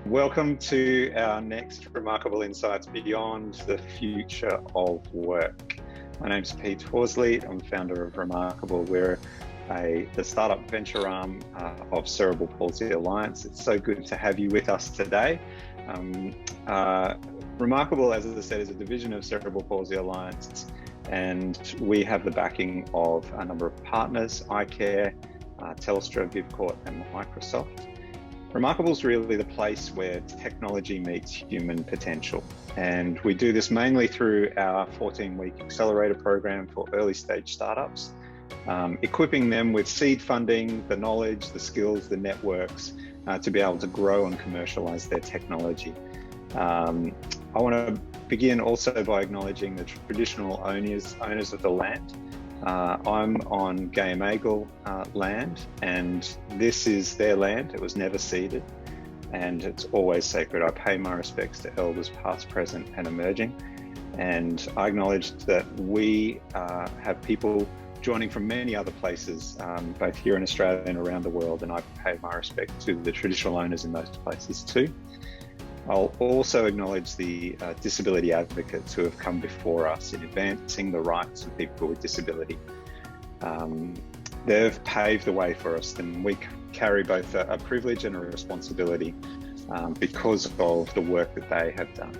Welcome to our next Remarkable Insights Beyond the Future of Work. My name's Pete Horsley. I'm founder of Remarkable. We're the startup venture arm of Cerebral Palsy Alliance. It's so good to have you with us today. Remarkable, as I said, is a division of Cerebral Palsy Alliance, and we have the backing of a number of partners, iCare, Telstra, VivCourt, and Microsoft. Remarkable is really the place where technology meets human potential. And we do this mainly through our 14-week accelerator program for early stage startups, equipping them with seed funding, the knowledge, the skills, the networks to be able to grow and commercialize their technology. I want to begin also by acknowledging the traditional owners of the land. I'm on Gayamagal land, and this is their land. It was never ceded, and it's always sacred. I pay my respects to elders past, present, and emerging. And I acknowledge that we have people joining from many other places, both here in Australia and around the world, and I pay my respect to the traditional owners in those places too. I'll also acknowledge the disability advocates who have come before us in advancing the rights of people with disability. They've paved the way for us, and we carry both a privilege and a responsibility because of the work that they have done.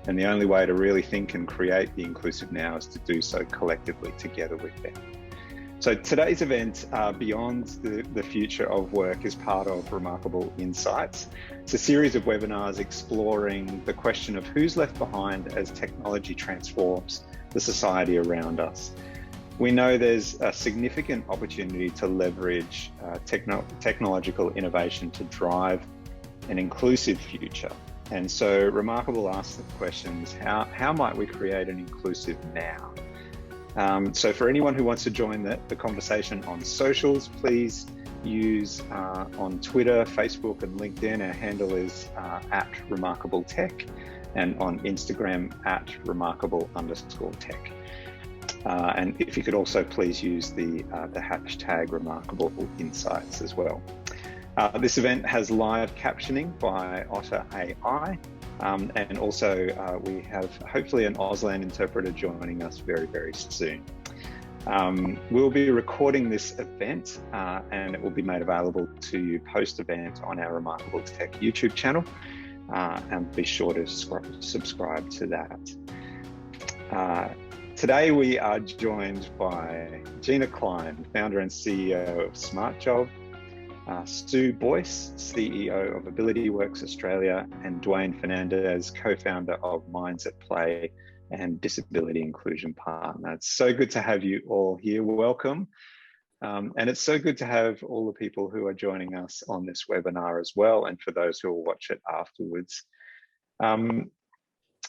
And the only way to really think and create the inclusive now is to do so collectively together with them. So today's event, Beyond the Future of Work, is part of Remarkable Insights. It's a series of webinars exploring the question of who's left behind as technology transforms the society around us. We know there's a significant opportunity to leverage technological innovation to drive an inclusive future. And so Remarkable asks the questions, how might we create an inclusive now? So for anyone who wants to join the conversation on socials, please use on Twitter, Facebook, and LinkedIn. Our handle is @RemarkableTech, and on Instagram @Remarkable_tech. And if you could also please use the hashtag Remarkable Insights as well. This event has live captioning by Otter AI. And also we have hopefully an Auslan interpreter joining us very, very soon. We'll be recording this event and it will be made available to you post-event on our Remarkable Tech YouTube channel, and be sure to subscribe to that. Today we are joined by Gina Klein, founder and CEO of SmartJob, Sue Boyce, CEO of Ability Works Australia, and Dwayne Fernandez, co-founder of Minds at Play and Disability Inclusion Partner. It's so good to have you all here. Welcome. And it's so good to have all the people who are joining us on this webinar as well, and for those who will watch it afterwards.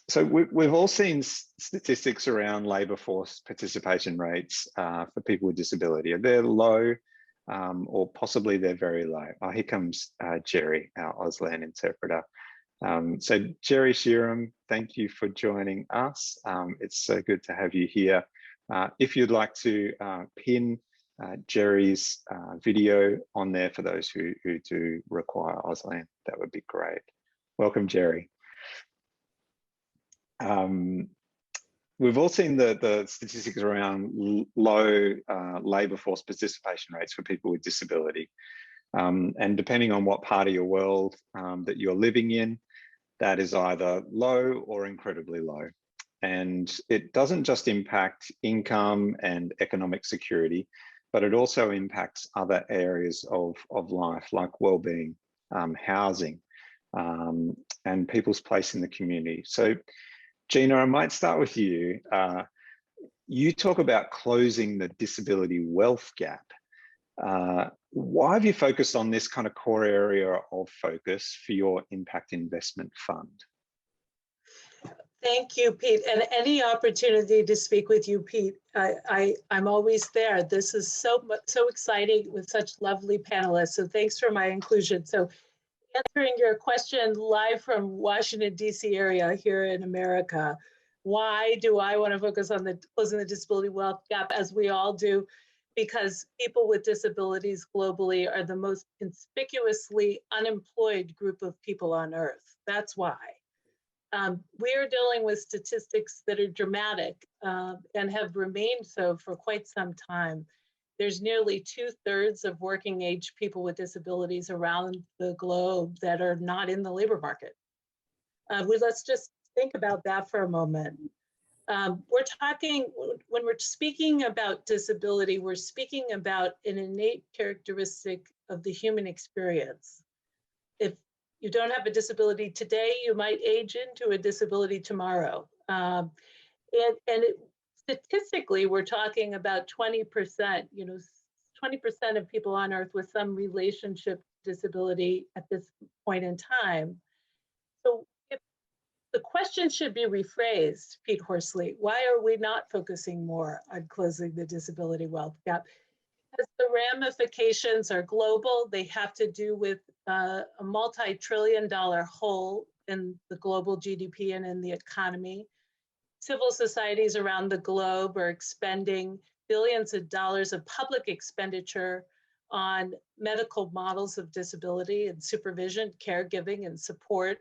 So we've all seen statistics around labour force participation rates for people with disability. They're low, or possibly they're very low. Oh, here comes Jerry, our Auslan interpreter. So Jerry Sheeran, thank you for joining us. It's so good to have you here. If you'd like to pin Jerry's video on there for those who do require Auslan, that would be great. Welcome, Jerry. We've all seen the statistics around low labour force participation rates for people with disability. And depending on what part of your world that you're living in, that is either low or incredibly low. And it doesn't just impact income and economic security, but it also impacts other areas of life like well-being, housing, and people's place in the community. So Gina, I might start with you. You talk about closing the disability wealth gap. Why have you focused on this kind of core area of focus for your impact investment fund? Thank you, Pete. And any opportunity to speak with you, Pete, I'm always there. This is so exciting with such lovely panelists. So thanks for my inclusion. So answering your question live from Washington, D.C. area here in America, why do I want to focus on closing the disability wealth gap, as we all do? because people with disabilities globally are the most conspicuously unemployed group of people on Earth. That's why. We're dealing with statistics that are dramatic and have remained so for quite some time. There's nearly 2/3 of working age people with disabilities around the globe that are not in the labor market. Let's just think about that for a moment. We're talking, when we're speaking about disability, we're speaking about an innate characteristic of the human experience. If you don't have a disability today, you might age into a disability tomorrow. Statistically, we're talking about 20%, 20% of people on Earth with some relationship disability at this point in time. So if the question should be rephrased, Pete Horsley, why are we not focusing more on closing the disability wealth gap? Because the ramifications are global. They have to do with a multi-trillion-dollar hole in the global GDP and in the economy. Civil societies around the globe are expending billions of dollars of public expenditure on medical models of disability and supervision, caregiving, and support.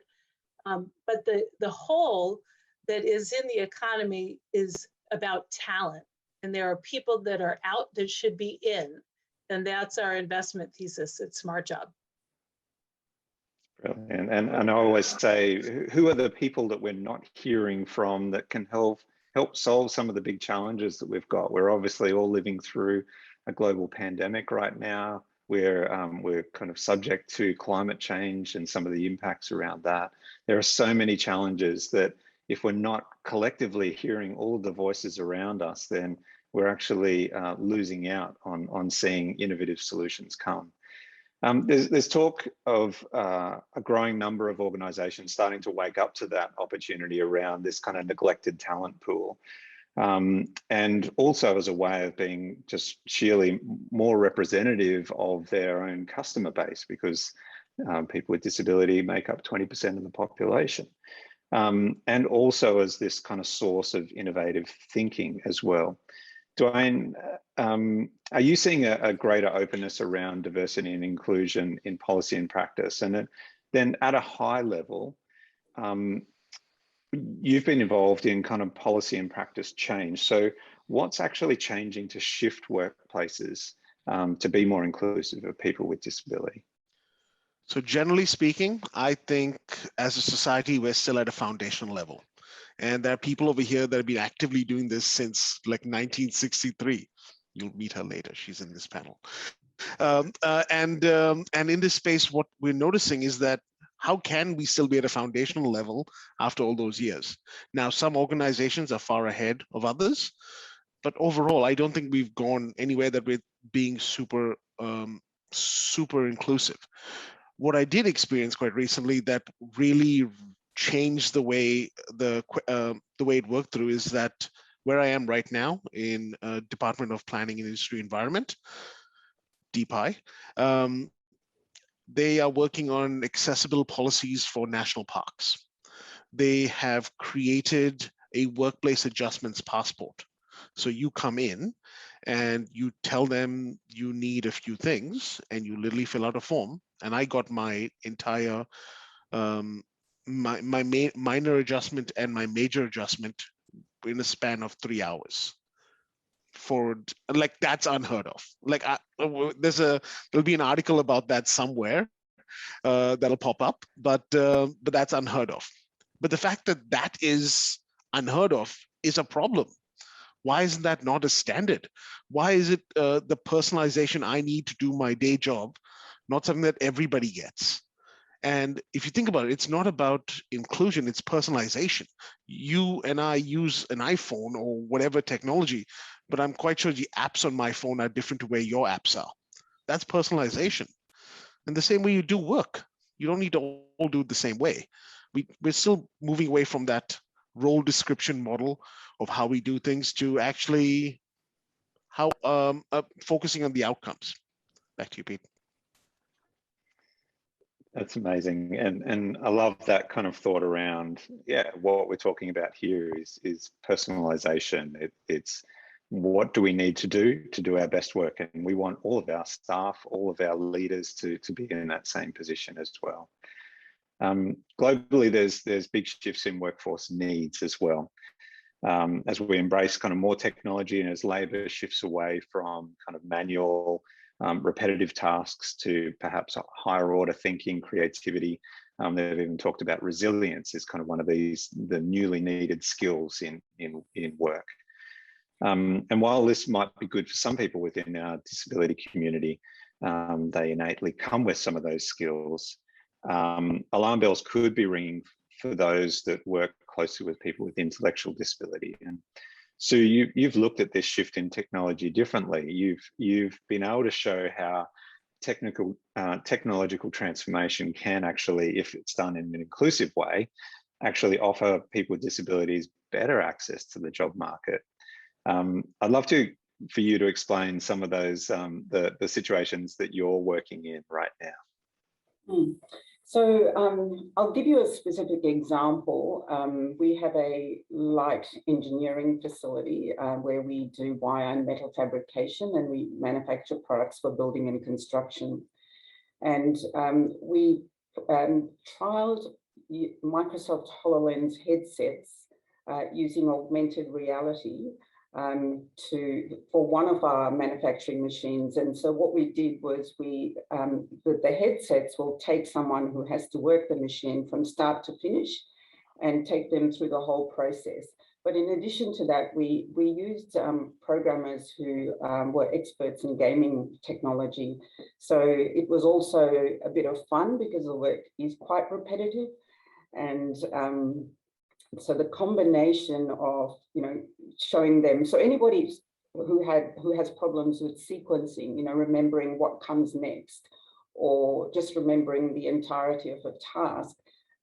But the hole that is in the economy is about talent. And there are people that are out that should be in. And that's our investment thesis at Smart Job. Brilliant. And I always say, who are the people that we're not hearing from that can help solve some of the big challenges that we've got? We're obviously all living through a global pandemic right now. We're kind of subject to climate change and some of the impacts around that. There are so many challenges that if we're not collectively hearing all of the voices around us, then we're actually losing out on seeing innovative solutions come. There's talk of a growing number of organizations starting to wake up to that opportunity around this kind of neglected talent pool. And also as a way of being just sheerly more representative of their own customer base, because people with disability make up 20% of the population. And also as this kind of source of innovative thinking as well. Dwayne, are you seeing a greater openness around diversity and inclusion in policy and practice? And then at a high level, you've been involved in kind of policy and practice change. So what's actually changing to shift workplaces to be more inclusive of people with disability? So generally speaking, I think as a society, we're still at a foundational level. And there are people over here that have been actively doing this since like 1963. You'll meet her later. She's in this panel. And in this space, what we're noticing is that how can we still be at a foundational level after all those years? Now, some organizations are far ahead of others, but overall, I don't think we've gone anywhere that we're being super inclusive. What I did experience quite recently that really changed the way it worked through is that where I am right now in Department of Planning and Industry Environment, DPI, they are working on accessible policies for national parks. They have created a workplace adjustments passport. So you come in and you tell them you need a few things and you literally fill out a form. And I got my entire my minor adjustment and my major adjustment in a span of 3 hours. For like, that's unheard of. Like there'll be an article about that somewhere that'll pop up, but that's unheard of. But the fact that that is unheard of is a problem. Why isn't that not a standard? Why is it the personalization I need to do my day job not something that everybody gets? And if you think about it, it's not about inclusion, it's personalization. You and I use an iPhone or whatever technology, but I'm quite sure the apps on my phone are different to where your apps are. That's personalization. And the same way you do work, you don't need to all do it the same way. We're still moving away from that role description model of how we do things to actually focusing on the outcomes. Back to you, Pete. That's amazing, and I love that kind of thought around, yeah, what we're talking about here is personalization. It's what do we need to do our best work? And we want all of our staff, all of our leaders to be in that same position as well. Globally, there's big shifts in workforce needs as well. As we embrace kind of more technology and as labour shifts away from kind of manual, repetitive tasks to perhaps higher order thinking, creativity. They've even talked about resilience as kind of one of the newly needed skills in work. And while this might be good for some people within our disability community, they innately come with some of those skills. Alarm bells could be ringing for those that work closely with people with intellectual disability. And so you've looked at this shift in technology differently. You've been able to show how technological transformation can actually, if it's done in an inclusive way, actually offer people with disabilities better access to the job market. I'd love for you to explain some of those the situations that you're working in right now. So I'll give you a specific example. We have a light engineering facility where we do wire and metal fabrication, and we manufacture products for building and construction. And we trialed Microsoft HoloLens headsets using augmented reality for one of our manufacturing machines. And so what we did was the headsets will take someone who has to work the machine from start to finish and take them through the whole process. But in addition to that, we used programmers who were experts in gaming technology. So it was also a bit of fun because the work is quite repetitive. And so the combination of, showing them, so anybody who has problems with sequencing, remembering what comes next, or just remembering the entirety of a task,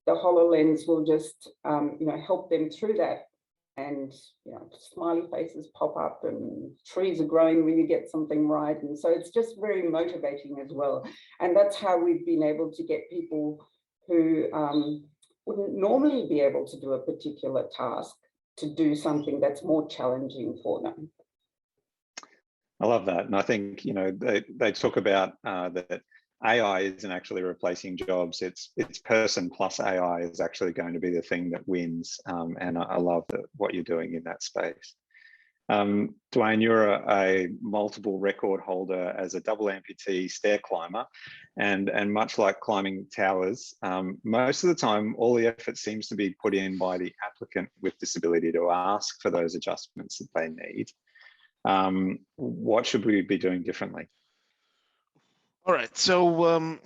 the HoloLens will just, help them through that. And, smiley faces pop up and trees are growing when you get something right. And so it's just very motivating as well. And that's how we've been able to get people who wouldn't normally be able to do a particular task to do something that's more challenging for them. I love that. And I think, they talk about that AI isn't actually replacing jobs. It's person plus AI is actually going to be the thing that wins. And I love what you're doing in that space. Dwayne, you're a multiple record holder as a double amputee stair climber, and much like climbing towers, most of the time, all the effort seems to be put in by the applicant with disability to ask for those adjustments that they need. What should we be doing differently? All right, so, and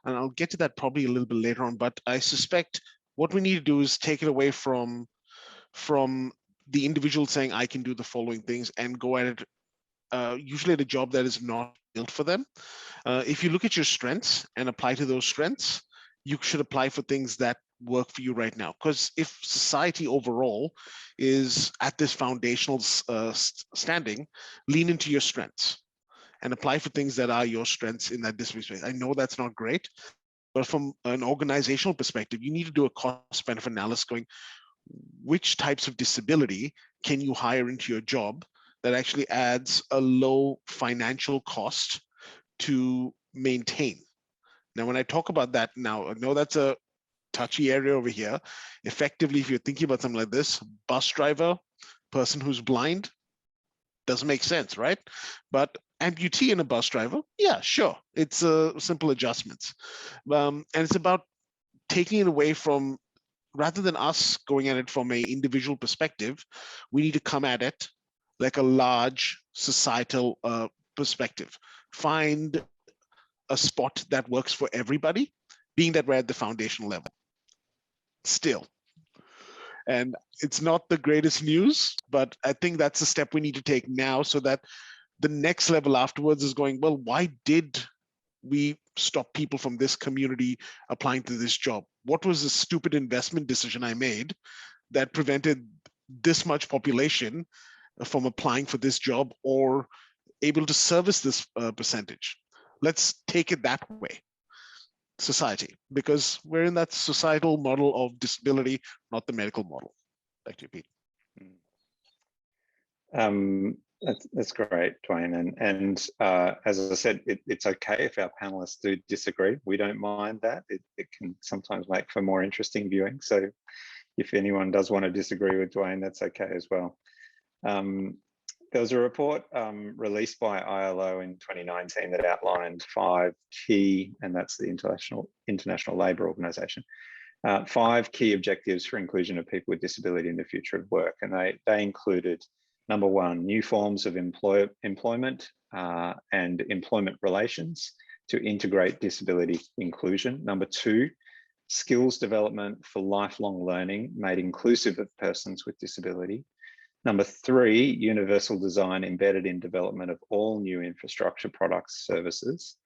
I'll get to that probably a little bit later on, but I suspect what we need to do is take it away from the individual saying, I can do the following things, and go at it, usually at a job that is not built for them. If you look at your strengths and apply to those strengths, you should apply for things that work for you right now. Because if society overall is at this foundational standing, lean into your strengths and apply for things that are your strengths in that disability space. I know that's not great, but from an organizational perspective, you need to do a cost-benefit analysis going, which types of disability can you hire into your job that actually adds a low financial cost to maintain? Now, when I talk about that now, I know that's a touchy area over here. Effectively, if you're thinking about something like this, bus driver, person who's blind, doesn't make sense, right? But amputee and a bus driver, yeah, sure. It's simple adjustments. And it's about taking it away from, rather than us going at it from an individual perspective, we need to come at it like a large societal perspective. Find a spot that works for everybody, being that we're at the foundational level still. And it's not the greatest news, but I think that's a step we need to take now, so that the next level afterwards is going, well, why did we stop people from this community applying to this job? What was the stupid investment decision I made that prevented this much population from applying for this job or able to service this percentage? Let's take it that way, society, because we're in that societal model of disability, not the medical model. Back to you, Pete. That's great, Dwayne. And as I said, it's okay if our panelists do disagree. We don't mind that. It can sometimes make for more interesting viewing. So if anyone does want to disagree with Dwayne, that's okay as well. There was a report released by ILO in 2019 that outlined 5 key, and that's the International Labour Organization, 5 key objectives for inclusion of people with disability in the future of work. And they included, number 1, new forms of employment and employment relations to integrate disability inclusion. Number 2, skills development for lifelong learning made inclusive of persons with disability. Number 3, universal design embedded in development of all new infrastructure products, services.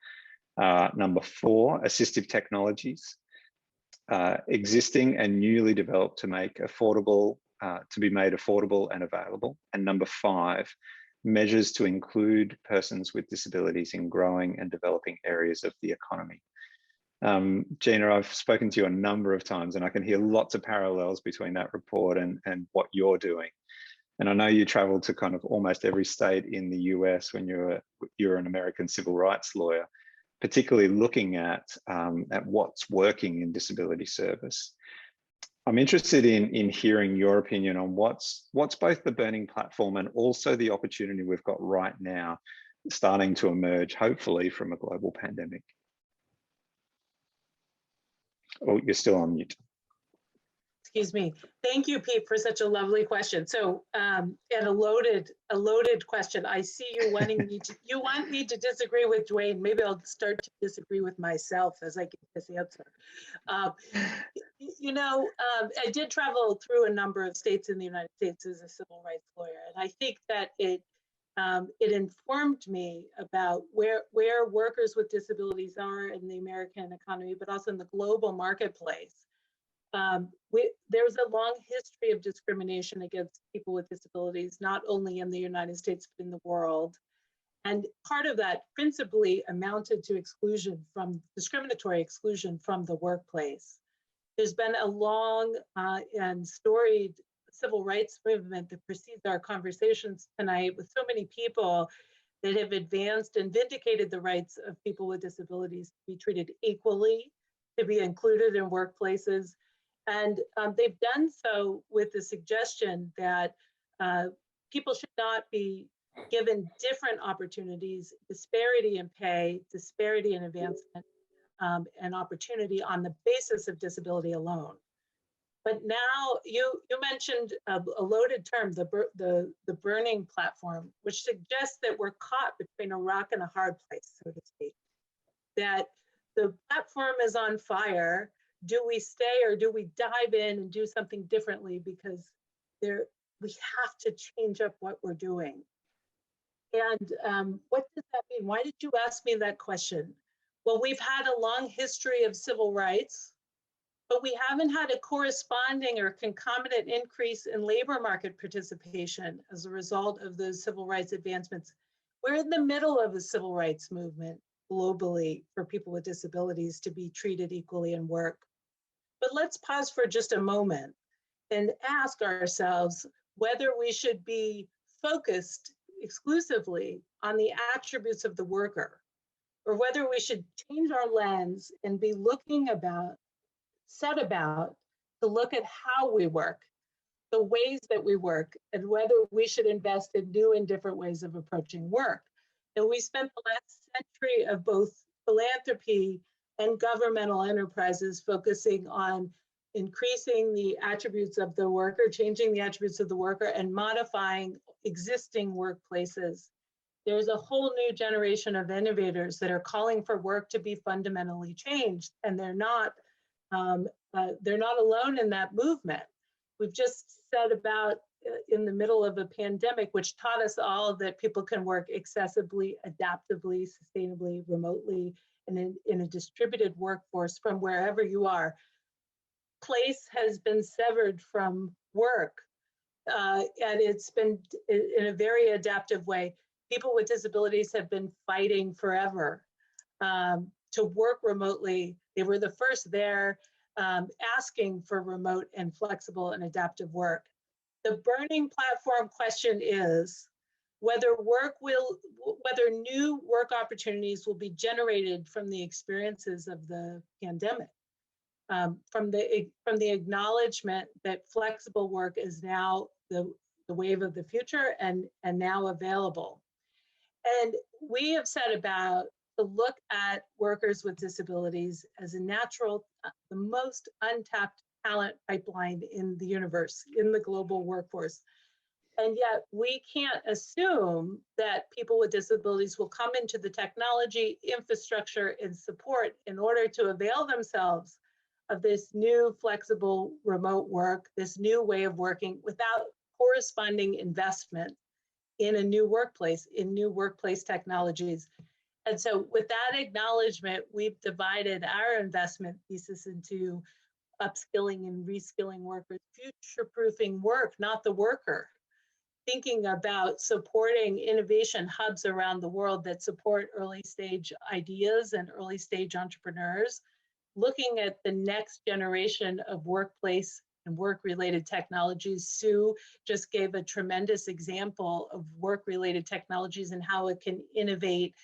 Number 4, assistive technologies, existing and newly developed to make affordable, to be made affordable and available. And number 5, measures to include persons with disabilities in growing and developing areas of the economy. Gina, I've spoken to you a number of times and I can hear lots of parallels between that report and what you're doing. And I know you traveled to kind of almost every state in the US when you're an American civil rights lawyer, particularly looking at what's working in disability service. I'm interested in hearing your opinion on what's both the burning platform and also the opportunity we've got right now starting to emerge, hopefully, from a global pandemic. Oh, you're still on mute. Excuse me. Thank you, Pete, for such a lovely question. So, and a loaded question. I see you wanting me to, you want me to disagree with Dwayne. Maybe I'll start to disagree with myself as I get this answer. I did travel through a number of states in the United States as a civil rights lawyer, and I think that it informed me about where workers with disabilities are in the American economy, but also in the global marketplace. There's a long history of discrimination against people with disabilities, not only in the United States, but in the world. And part of that principally amounted to discriminatory exclusion from the workplace. There's been a long and storied civil rights movement that precedes our conversations tonight with so many people that have advanced and vindicated the rights of people with disabilities to be treated equally, to be included in workplaces. And they've done so with the suggestion that people should not be given different opportunities, disparity in pay, disparity in advancement, and opportunity on the basis of disability alone. But now you mentioned a loaded term, the burning platform, which suggests that we're caught between a rock and a hard place, so to speak. That the platform is on fire. Do we stay or do we dive in and do something differently, because we have to change up what we're doing? And what does that mean? Why did you ask me that question? Well, we've had a long history of civil rights, but we haven't had a corresponding or concomitant increase in labor market participation as a result of those civil rights advancements. We're in the middle of a civil rights movement globally for people with disabilities to be treated equally in work. But let's pause for just a moment and ask ourselves whether we should be focused exclusively on the attributes of the worker, or whether we should change our lens and be set about to look at how we work, the ways that we work, and whether we should invest in new and different ways of approaching work. And we spent the last century of both philanthropy and governmental enterprises focusing on increasing the attributes of the worker, changing the attributes of the worker, and modifying existing workplaces. There's a whole new generation of innovators that are calling for work to be fundamentally changed, and they're not alone in that movement. We've just said about in the middle of a pandemic, which taught us all that people can work accessibly, adaptively, sustainably, remotely, and in a distributed workforce from wherever you are. Place has been severed from work, and it's been in a very adaptive way. People with disabilities have been fighting forever to work remotely. They were the first there asking for remote and flexible and adaptive work. The burning platform question is whether new work opportunities will be generated from the experiences of the pandemic, from the acknowledgement that flexible work is now the wave of the future and now available. And we have set about to look at workers with disabilities as a natural, the most untapped talent pipeline in the universe, in the global workforce. And yet we can't assume that people with disabilities will come into the technology, infrastructure, and support in order to avail themselves of this new flexible remote work, this new way of working without corresponding investment in a new workplace, in new workplace technologies. And so with that acknowledgement, we've divided our investment thesis into upskilling and reskilling workers, future-proofing work, not the worker. Thinking about supporting innovation hubs around the world that support early stage ideas and early stage entrepreneurs, looking at the next generation of workplace and work-related technologies. Sue just gave a tremendous example of work-related technologies and how it can innovate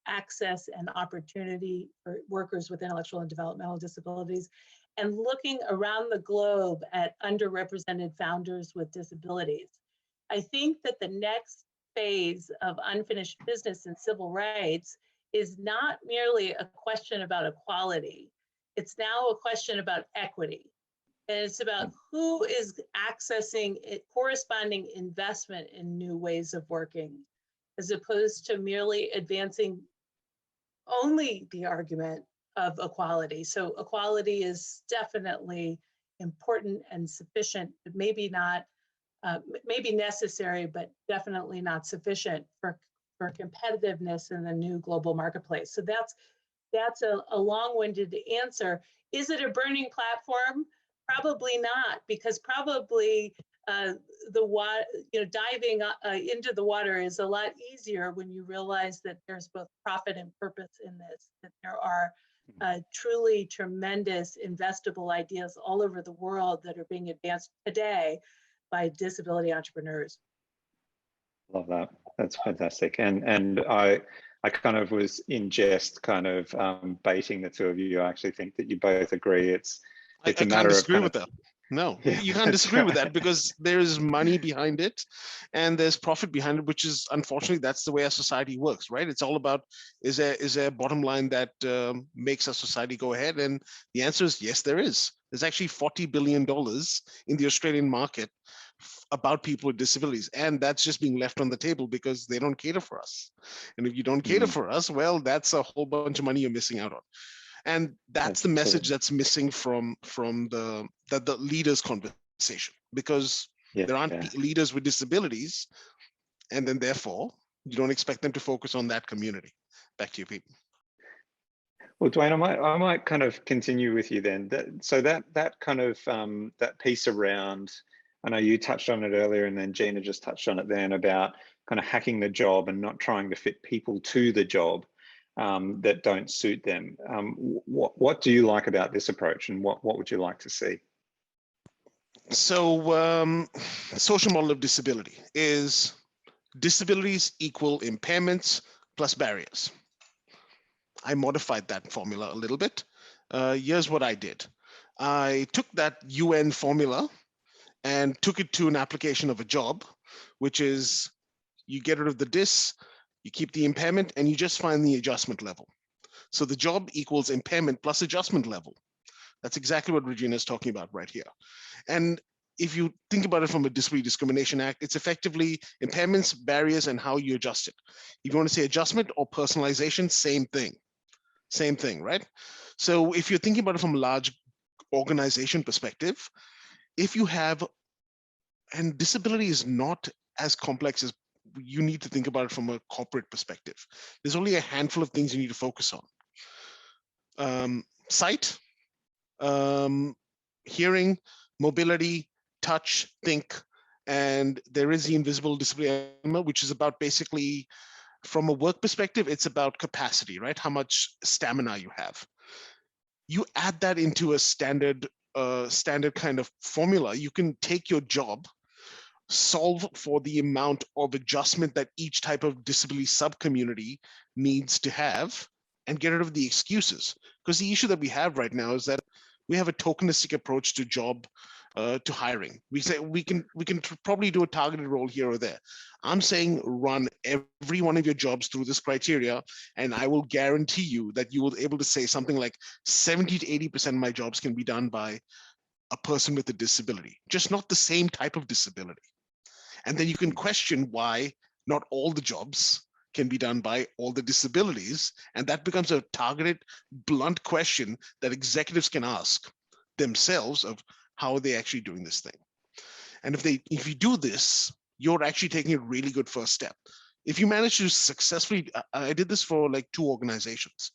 access and opportunity for workers with intellectual and developmental disabilities, and looking around the globe at underrepresented founders with disabilities. I think that the next phase of unfinished business and civil rights is not merely a question about equality. It's now a question about equity. And it's about who is accessing corresponding investment in new ways of working, as opposed to merely advancing only the argument of equality. So equality is definitely important and sufficient, but maybe not, maybe necessary, but definitely not sufficient for competitiveness in the new global marketplace. So that's a long-winded answer. Is it a burning platform? Probably not, because probably diving into the water is a lot easier when you realize that there's both profit and purpose in this, that there are truly tremendous investable ideas all over the world that are being advanced today by disability entrepreneurs. Love that. That's fantastic. And I kind of was in jest kind of baiting the two of you. I actually think that you both agree it's a matter of with that. No, yeah, you can't disagree with that, because there is money behind it and there's profit behind it, which is, unfortunately, that's the way our society works, right? It's all about, is there a bottom line that makes our society go ahead? And the answer is yes, there is. There's actually $40 billion in the Australian market about people with disabilities, and that's just being left on the table because they don't cater for us. And if you don't cater for us, well, that's a whole bunch of money you're missing out on. And that's the message that's missing from the leaders conversation, because there aren't leaders with disabilities, and then therefore you don't expect them to focus on that community. Back to you, Pete. Well, Dwayne, I might kind of continue with you then. So that kind of that piece around, I know you touched on it earlier, and then Gina just touched on it then, about kind of hacking the job and not trying to fit people to the job that don't suit them. What do you like about this approach, and what would you like to see? So social model of disability is disabilities equal impairments plus barriers. I modified that formula a little bit. Here's what I did. I took that UN formula and took it to an application of a job, which is you get rid of the dis, you keep the impairment, and you just find the adjustment level. So the job equals impairment plus adjustment level. That's exactly what Regina is talking about right here. And if you think about it from a Discrimination Act, it's effectively impairments, barriers, and how you adjust it. If you want to say adjustment or personalization, same thing, right? So if you're thinking about it from a large organization perspective, if you have, and disability is not as complex as you need to think about it from a corporate perspective. There's only a handful of things you need to focus on. Sight, hearing, mobility, touch, think, and there is the invisible disability element, which is about basically, from a work perspective, it's about capacity, right? How much stamina you have. You add that into a standard kind of formula, you can take your job solve for the amount of adjustment that each type of disability subcommunity needs to have, and get rid of the excuses. Because the issue that we have right now is that we have a tokenistic approach to to hiring. We say we can probably do a targeted role here or there. I'm saying run every one of your jobs through this criteria, and I will guarantee you that you will be able to say something like 70 to 80% of my jobs can be done by a person with a disability, just not the same type of disability. And then you can question why not all the jobs can be done by all the disabilities. And that becomes a targeted, blunt question that executives can ask themselves of how are they actually doing this thing. And if you do this, you're actually taking a really good first step. If you manage to successfully, I did this for like 2 organizations.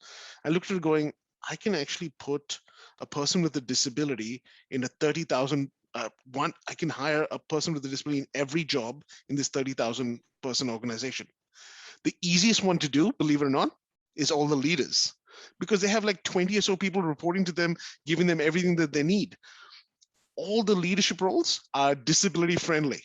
I looked at it going, I can actually put a person with a disability in a 30,000 I can hire a person with a disability in every job in this 30,000 person organization. The easiest one to do, believe it or not, is all the leaders, because they have like 20 or so people reporting to them, giving them everything that they need. All the leadership roles are disability friendly.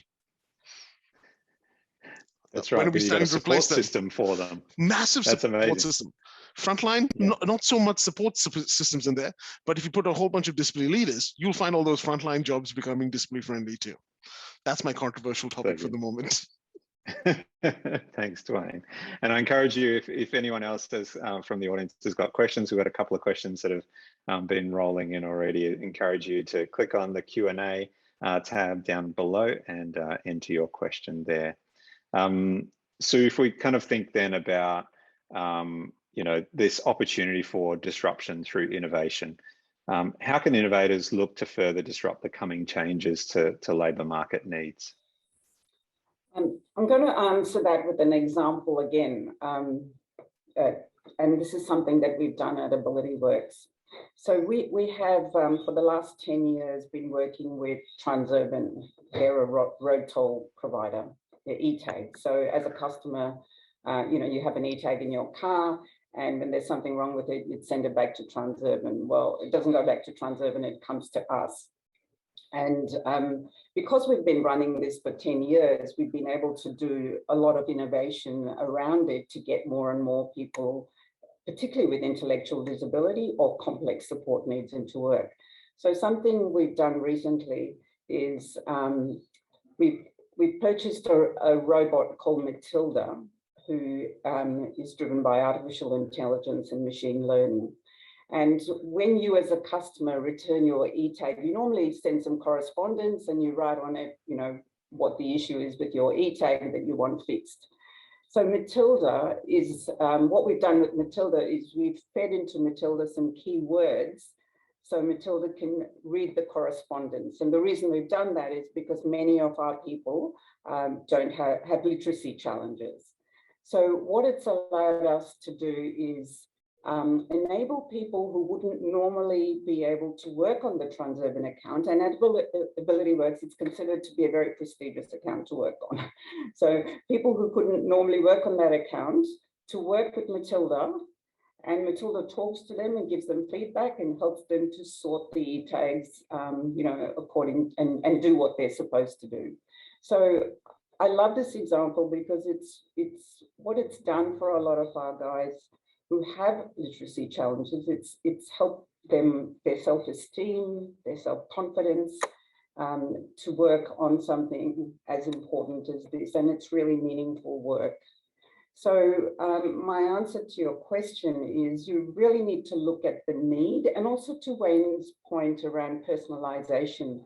That's right. When are we starting to replace them? System for them. Massive support system. Frontline, yeah. Not so much support systems in there, but if you put a whole bunch of disability leaders, you'll find all those frontline jobs becoming disability friendly too. That's my controversial topic for the moment. Thanks, Dwayne. And I encourage you, if anyone else does from the audience has got questions, we've got a couple of questions that have been rolling in already. I encourage you to click on the Q&A tab down below and enter your question there. So if we kind of think then about this opportunity for disruption through innovation, how can innovators look to further disrupt the coming changes to labour market needs? I'm going to answer that with an example again, and this is something that we've done at AbilityWorks. So we have, for the last 10 years, been working with Transurban. They're a road toll provider, they're e-tag. So as a customer, you have an e-tag in your car, and when there's something wrong with it, you'd send it back to Transurban. Well, it doesn't go back to Transurban, it comes to us. And because we've been running this for 10 years, we've been able to do a lot of innovation around it to get more and more people, particularly with intellectual disability or complex support needs, into work. So something we've done recently is we've purchased a robot called Matilda, who is driven by artificial intelligence and machine learning. And when you as a customer return your e-tag, you normally send some correspondence and you write on it, what the issue is with your e-tag that you want fixed. So Matilda is, what we've done with Matilda is we've fed into Matilda some keywords so Matilda can read the correspondence. And the reason we've done that is because many of our people don't have literacy challenges. So what it's allowed us to do is enable people who wouldn't normally be able to work on the Transurban account, and at AbilityWorks, it's considered to be a very prestigious account to work on. So people who couldn't normally work on that account to work with Matilda, and Matilda talks to them and gives them feedback and helps them to sort the e-tags, according and do what they're supposed to do. So I love this example because it's what it's done for a lot of our guys who have literacy challenges. It's helped them, their self-esteem, their self-confidence, to work on something as important as this, and it's really meaningful work. So my answer to your question is you really need to look at the need, and also to Wayne's point around personalization.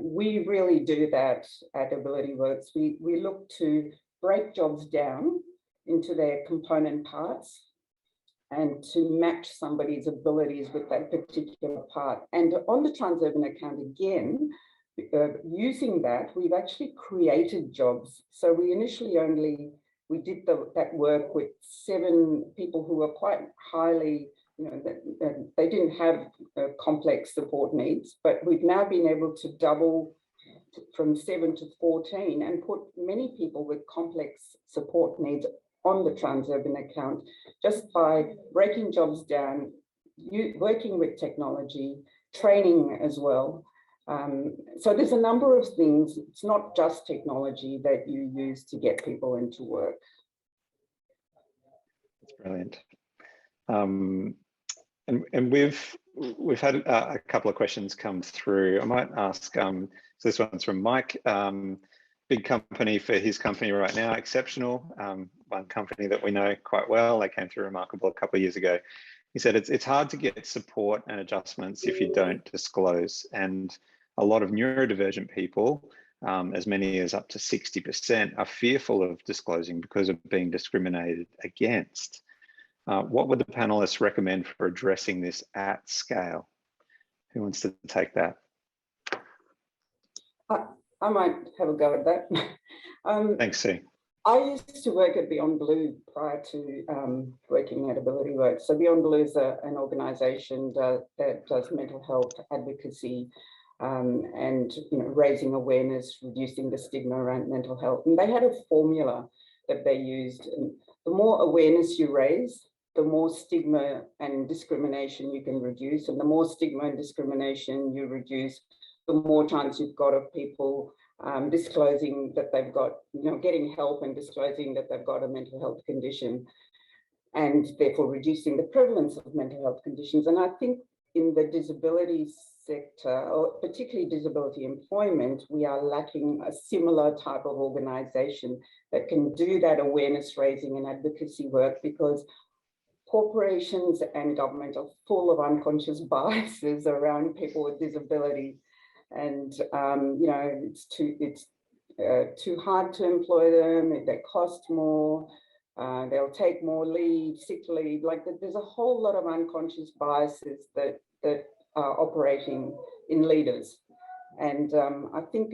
We really do that at AbilityWorks. We look to break jobs down into their component parts and to match somebody's abilities with that particular part. And on the Transurban account, again, using that, we've actually created jobs. So we initially we did that work with 7 people who were quite highly, they didn't have complex support needs, but we've now been able to double from 7 to 14 and put many people with complex support needs on the Transurban account just by breaking jobs down, working with technology, training as well. So there's a number of things. It's not just technology that you use to get people into work. That's brilliant. And we've had a couple of questions come through. I might ask, so this one's from Mike. Big company for his company right now, Exceptional, one company that we know quite well. They came through Remarkable a couple of years ago. He said it's hard to get support and adjustments if you don't disclose. And a lot of neurodivergent people, as many as up to 60%, are fearful of disclosing because of being discriminated against. What would the panelists recommend for addressing this at scale? Who wants to take that? I might have a go at that. Thanks, Sue. I used to work at Beyond Blue prior to working at Ability Works. So Beyond Blue is an organisation that does mental health advocacy and raising awareness, reducing the stigma around mental health. And they had a formula that they used. And the more awareness you raise, the more stigma and discrimination you can reduce. And the more stigma and discrimination you reduce, the more chance you've got of people disclosing that they've got, getting help and disclosing that they've got a mental health condition, and therefore reducing the prevalence of mental health conditions. And I think in the disability sector, or particularly disability employment, we are lacking a similar type of organisation that can do that awareness raising and advocacy work, because corporations and government are full of unconscious biases around people with disability. And it's too hard to employ them. They cost more. They'll take more leave, sick leave. Like there's a whole lot of unconscious biases that are operating in leaders. And I think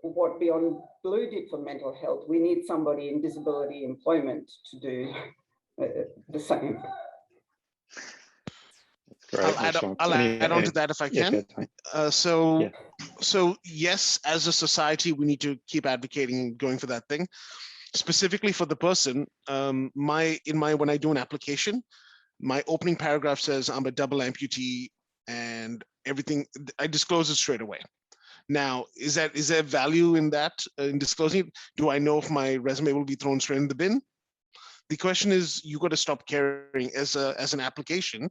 what Beyond Blue did for mental health, we need somebody in disability employment to do the same. Great. I'll add on to that if I can. So yes, as a society, we need to keep advocating and going for that thing. Specifically for the person, when I do an application, my opening paragraph says I'm a double amputee and everything. I disclose it straight away. Now, is there value in that, in disclosing it? Do I know if my resume will be thrown straight in the bin? The question is, you got to stop caring. As an application,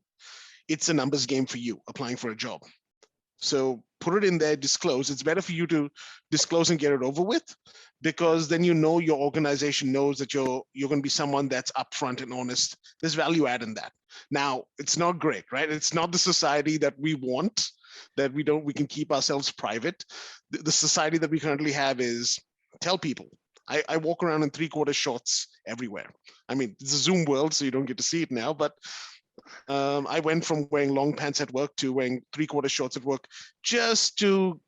it's a numbers game for you applying for a job. So put it in there, disclose. It's better for you to disclose and get it over with, because then your organization knows that you're going to be someone that's upfront and honest. There's value add in that. Now, it's not great, right? It's not the society that we want, that we can keep ourselves private. The society that we currently have is tell people. I walk around in 3/4 shorts everywhere. I mean, it's a Zoom world, so you don't get to see it now, but I went from wearing long pants at work to wearing 3/4 shorts at work, just to,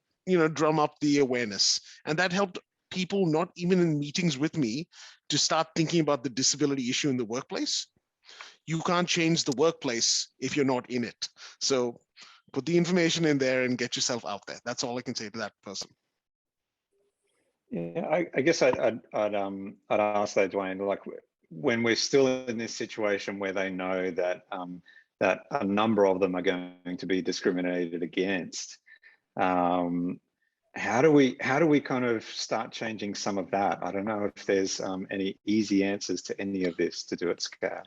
drum up the awareness. And that helped people, not even in meetings with me, to start thinking about the disability issue in the workplace. You can't change the workplace if you're not in it. So put the information in there and get yourself out there. That's all I can say to that person. Yeah, I guess I'd ask that, Dwayne, like when we're still in this situation where they know that that a number of them are going to be discriminated against, how do we kind of start changing some of that? I don't know if there's any easy answers to any of this to do at scale.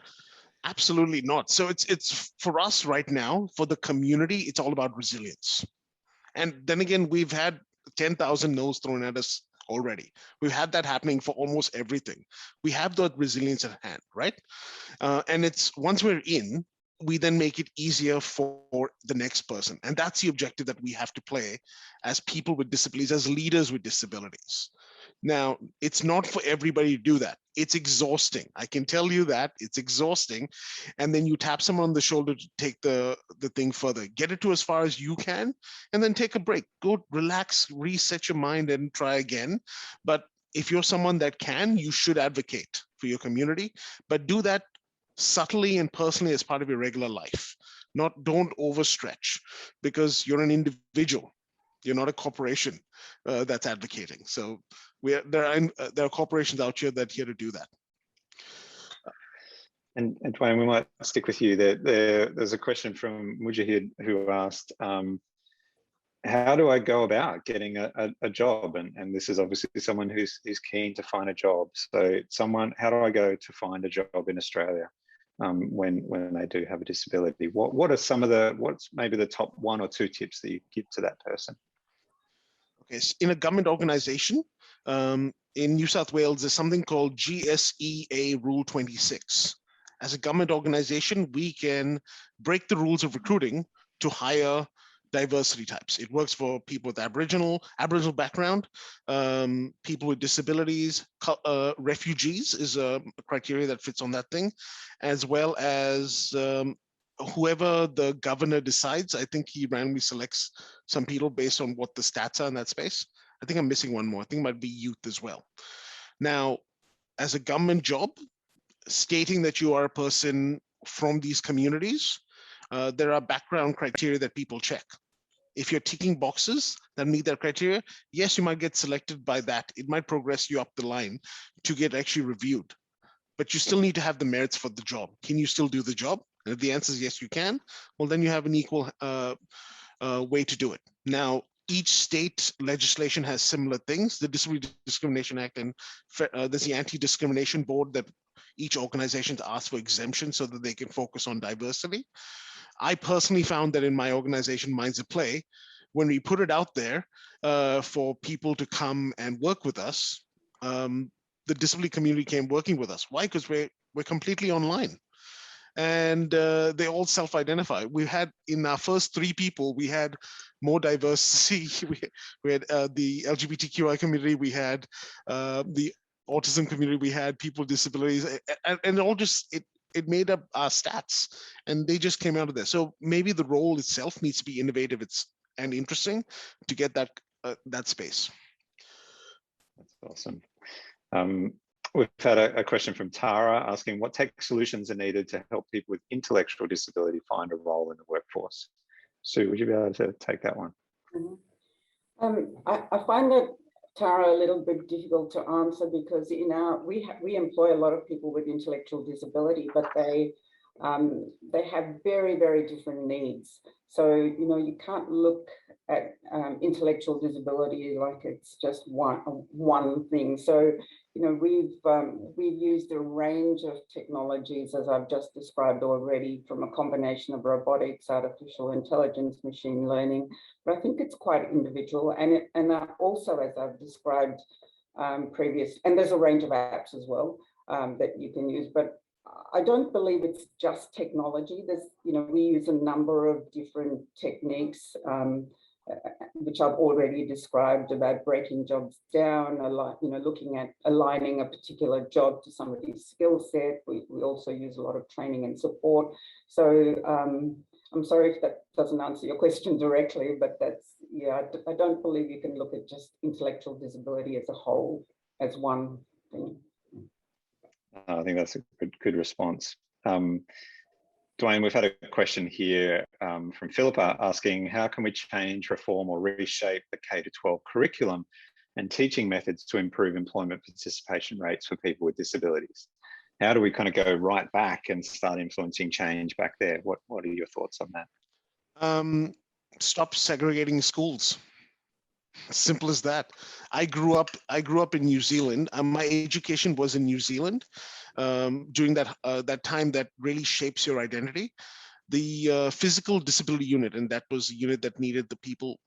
Absolutely not. So it's for us right now, for the community, it's all about resilience. And then again, we've had 10,000 no's thrown at us already. We've had that happening for almost everything. We have that resilience at hand, right? And it's once we're in, we then make it easier for the next person. And that's the objective that we have to play as people with disabilities, as leaders with disabilities. Now, it's not for everybody to do that. It's exhausting. I can tell you that it's exhausting. And then you tap someone on the shoulder to take the thing further. Get it to as far as you can, and then take a break. Go relax, reset your mind, and try again. But if you're someone that can, you should advocate for your community, but do that subtly and personally as part of your regular life. Don't overstretch, because you're an individual. You're not a corporation that's advocating. So there are corporations out here that are here to do that. And Dwayne, we might stick with you. There's a question from Mujahid who asked, how do I go about getting a job? And this is obviously someone who's keen to find a job. So how do I go to find a job in Australia when they do have a disability? What are what's maybe the top 1 or 2 tips that you give to that person? Okay, so in a government organization, in New South Wales, there's something called GSEA Rule 26. As a government organization, we can break the rules of recruiting to hire diversity types. It works for people with Aboriginal background, people with disabilities, refugees is a criteria that fits on that thing, as well as whoever the governor decides. I think he randomly selects some people based on what the stats are in that space. I think I'm missing one more. I think it might be youth as well. Now, as a government job, stating that you are a person from these communities, there are background criteria that people check. If you're ticking boxes that meet that criteria, yes, you might get selected by that. It might progress you up the line to get actually reviewed, but you still need to have the merits for the job. Can you still do the job? And if the answer is yes, you can, well, then you have an equal way to do it. Now, each state legislation has similar things. The Discrimination Act, and there's the Anti-Discrimination Board that each organization asks for exemption so that they can focus on diversity. I personally found that in my organization, Minds at Play, when we put it out there for people to come and work with us, the disability community came working with us. Why? Because we're completely online. And they all self-identify. We had, in our first 3 people, we had more diversity. We had the LGBTQI community, we had the autism community, we had people with disabilities, and all just, it made up our stats, and they just came out of there. So maybe the role itself needs to be innovative and interesting to get that space. That's awesome. We've had a question from Tara asking what tech solutions are needed to help people with intellectual disability find a role in the workforce. Sue, would you be able to take that one? I find that, Tara, a little bit difficult to answer because we employ a lot of people with intellectual disability, but they have very, very different needs. So, you can't look at intellectual disability like it's just one thing. So, we've used a range of technologies, as I've just described already, from a combination of robotics, artificial intelligence, machine learning, but I think it's quite individual. And also, as I've described previous, and there's a range of apps as well that you can use, but I don't believe it's just technology. We use a number of different techniques, which I've already described, about breaking jobs down, looking at aligning a particular job to somebody's skill set. We also use a lot of training and support. So I'm sorry if that doesn't answer your question directly, but I don't believe you can look at just intellectual disability as a whole, as one thing. I think that's a good response. Dwayne, we've had a question here from Philippa asking, how can we change, reform or reshape the K-12 curriculum and teaching methods to improve employment participation rates for people with disabilities? How do we kind of go right back and start influencing change back there? What are your thoughts on that? Stop segregating schools. Simple as that. I grew up in New Zealand. My education was in New Zealand during that time that really shapes your identity. The physical disability unit, and that was a unit that needed the people,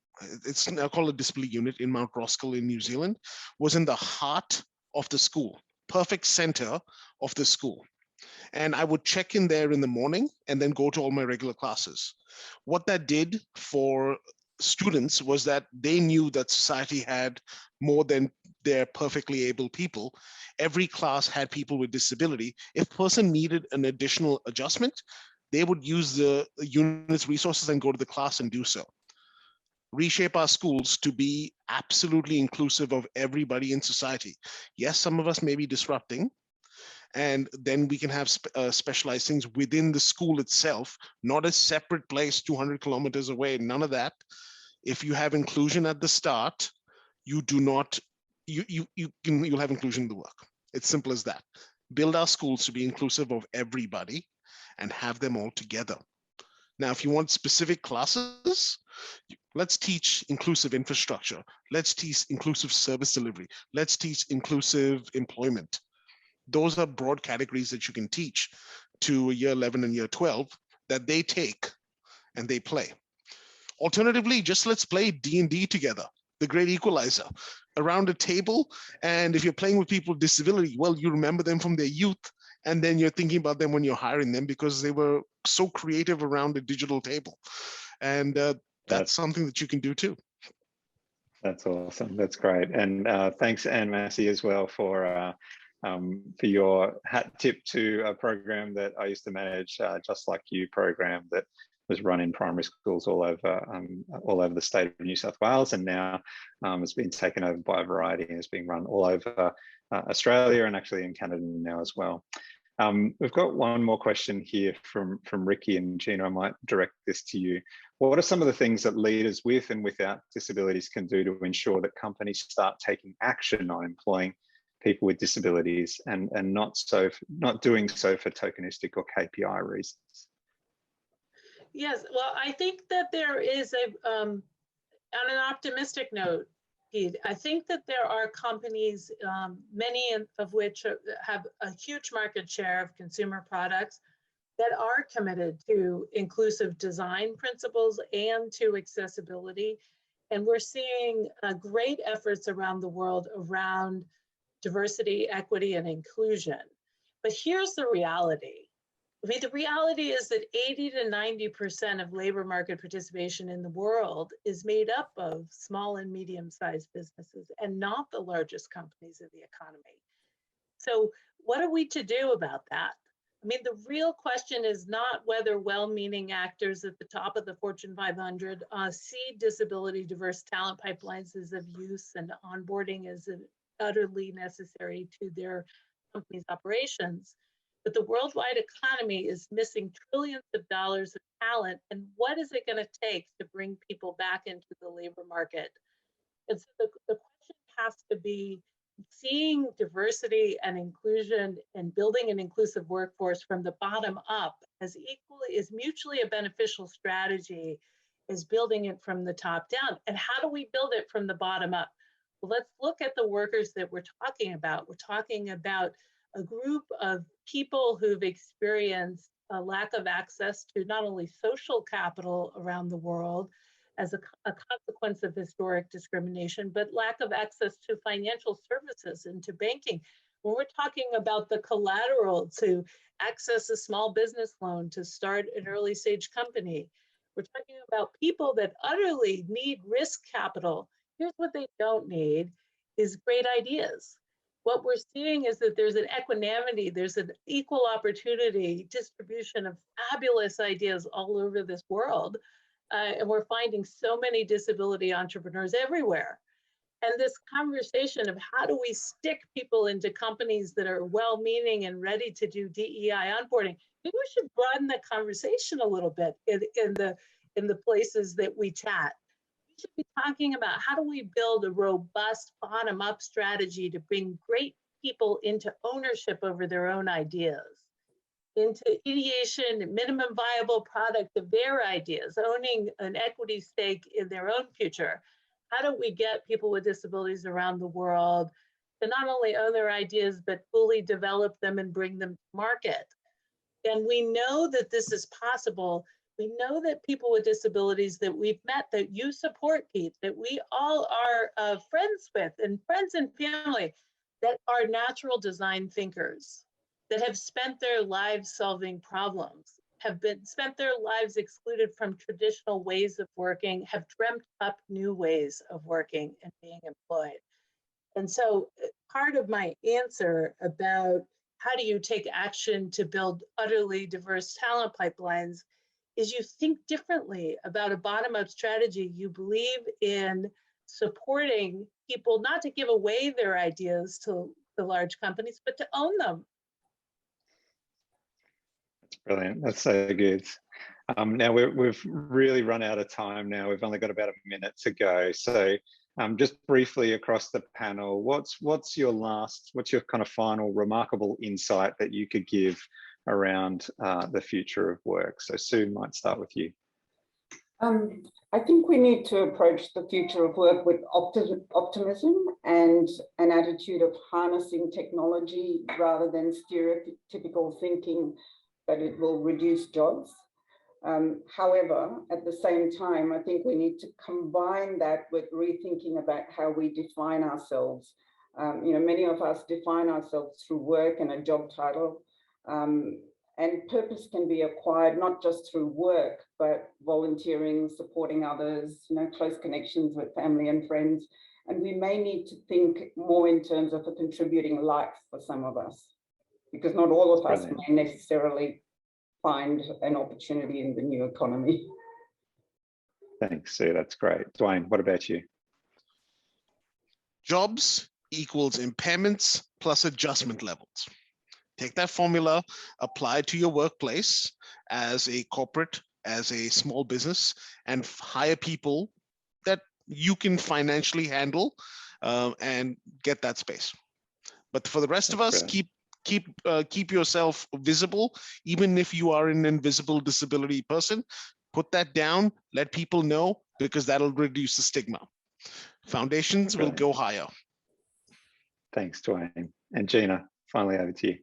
it's now called a disability unit in Mount Roskill in New Zealand, was in the heart of the school, perfect center of the school. And I would check in there in the morning and then go to all my regular classes. What that did for students was that they knew that society had more than their perfectly able people. Every class had people with disability. If a person needed an additional adjustment, they would use the unit's resources and go to the class and do so. Reshape our schools to be absolutely inclusive of everybody in society. Yes, some of us may be disrupting, and then we can have specialized things within the school itself, not a separate place 200 kilometers away, none of that. If you have inclusion at the start, you do not, you'll have inclusion in the work. It's simple as that. Build our schools to be inclusive of everybody and have them all together. Now, if you want specific classes, Let's teach inclusive infrastructure. Let's teach inclusive service delivery. Let's teach inclusive employment. Those are broad categories that you can teach to year 11 and year 12 that they take and they play. Alternatively, just let's play D&D together, the great equalizer, around a table. And if you're playing with people with disability, well, you remember them from their youth, and then you're thinking about them when you're hiring them because they were so creative around a digital table. And that's something that you can do too. That's awesome. That's great. And thanks, Anne Massey, as well for your hat tip to a program that I used to manage, Just Like You program that was run in primary schools all over the state of New South Wales, and now has been taken over by a variety and is being run all over Australia and actually in Canada now as well. We've got one more question here from Ricky, and Gina, I might direct this to you. What are some of the things that leaders with and without disabilities can do to ensure that companies start taking action on employing people with disabilities and not doing so for tokenistic or KPI reasons? Yes, well, I think that there is on an optimistic note, Pete, I think that there are companies, many of which have a huge market share of consumer products, that are committed to inclusive design principles and to accessibility. And we're seeing great efforts around the world around diversity, equity, and inclusion. But here's the reality. I mean, the reality is that 80 to 90% of labor market participation in the world is made up of small and medium-sized businesses and not the largest companies in the economy. So what are we to do about that? I mean, the real question is not whether well-meaning actors at the top of the Fortune 500 see disability diverse talent pipelines as of use and onboarding as utterly necessary to their company's operations. But the worldwide economy is missing trillions of dollars of talent. And what is it going to take to bring people back into the labor market? And so the question has to be seeing diversity and inclusion and building an inclusive workforce from the bottom up as mutually a beneficial strategy as building it from the top down. And how do we build it from the bottom up? Well, let's look at the workers that we're talking about. We're talking about a group of people who've experienced a lack of access to not only social capital around the world as a consequence of historic discrimination, but lack of access to financial services and to banking. When we're talking about the collateral to access a small business loan to start an early stage company, we're talking about people that utterly need risk capital. Here's what they don't need is great ideas. What we're seeing is that there's an equanimity, there's an equal opportunity distribution of fabulous ideas all over this world. And we're finding so many disability entrepreneurs everywhere. And this conversation of how do we stick people into companies that are well-meaning and ready to do DEI onboarding, maybe we should broaden the conversation a little bit in the places that we chat. We should be talking about how do we build a robust bottom-up strategy to bring great people into ownership over their own ideas, into ideation, minimum viable product of their ideas, owning an equity stake in their own future. How do we get people with disabilities around the world to not only own their ideas, but fully develop them and bring them to market? And we know that this is possible. We know that people with disabilities that we've met, that you support, Pete, that we all are friends with and friends and family, that are natural design thinkers, that have spent their lives solving problems, have spent their lives excluded from traditional ways of working, have dreamt up new ways of working and being employed. And so part of my answer about how do you take action to build utterly diverse talent pipelines is you think differently about a bottom-up strategy. You believe in supporting people, not to give away their ideas to the large companies, but to own them. Brilliant. That's so good. Now we've really run out of time now. We've only got about a minute to go. So just briefly across the panel, what's your kind of final remarkable insight that you could give around the future of work? So Sue, might start with you. I think we need to approach the future of work with optimism and an attitude of harnessing technology rather than stereotypical thinking that it will reduce jobs. However, at the same time, I think we need to combine that with rethinking about how we define ourselves. Many of us define ourselves through work and a job title. And purpose can be acquired not just through work, but volunteering, supporting others, close connections with family and friends. And we may need to think more in terms of a contributing life for some of us, because not all of us may necessarily find an opportunity in the new economy. Thanks, Sue. That's great. Dwayne, what about you? Jobs equals impairments plus adjustment levels. Take that formula, apply it to your workplace as a corporate, as a small business, and hire people that you can financially handle and get that space. But for the rest of us, keep yourself visible, even if you are an invisible disability person. Put that down, let people know, because that'll reduce the stigma. Foundations will go higher. Thanks, Dwayne. And Gina, finally over to you.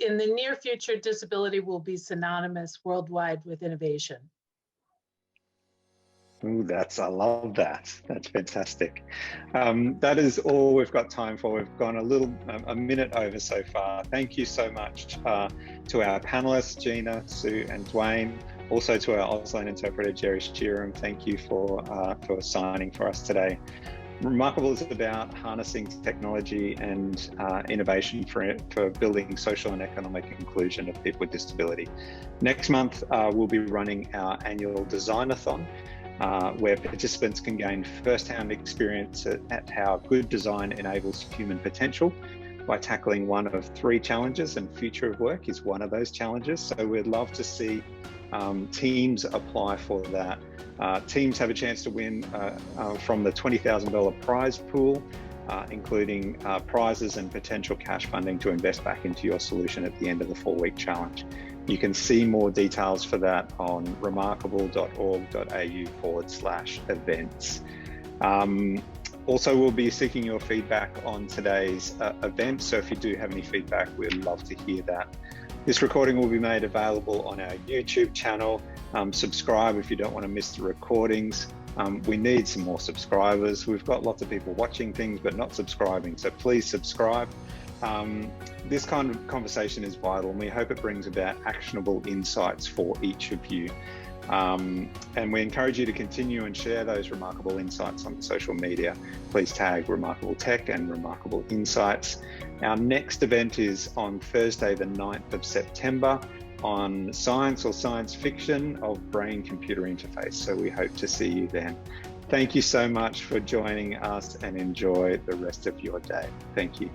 In the near future, disability will be synonymous worldwide with innovation. Ooh, I love that. That's fantastic. That is all we've got time for. We've gone a minute over so far. Thank you so much to our panelists, Gina, Sue, and Dwayne. Also to our Auslan interpreter, Jerry Sheeran. Thank you for signing for us today. Remarkable is about harnessing technology and innovation for building social and economic inclusion of people with disability. Next month, we'll be running our annual Design-a-thon, where participants can gain first-hand experience at how good design enables human potential by tackling one of 3 challenges, and future of work is one of those challenges. So we'd love to see teams apply for that. Teams have a chance to win from the $20,000 prize pool, including prizes and potential cash funding to invest back into your solution at the end of the 4-week challenge. You can see more details for that on remarkable.org.au/events. Also, we'll be seeking your feedback on today's event. So if you do have any feedback, we'd love to hear that. This recording will be made available on our YouTube channel. Subscribe if you don't want to miss the recordings. We need some more subscribers. We've got lots of people watching things but not subscribing, so please subscribe. This kind of conversation is vital, and we hope it brings about actionable insights for each of you. And we encourage you to continue and share those remarkable insights on social media. Please tag Remarkable Tech and Remarkable Insights. Our next event is on Thursday, the 9th of September, on science or science fiction of brain-computer interface. So we hope to see you then. Thank you so much for joining us, and enjoy the rest of your day. Thank you.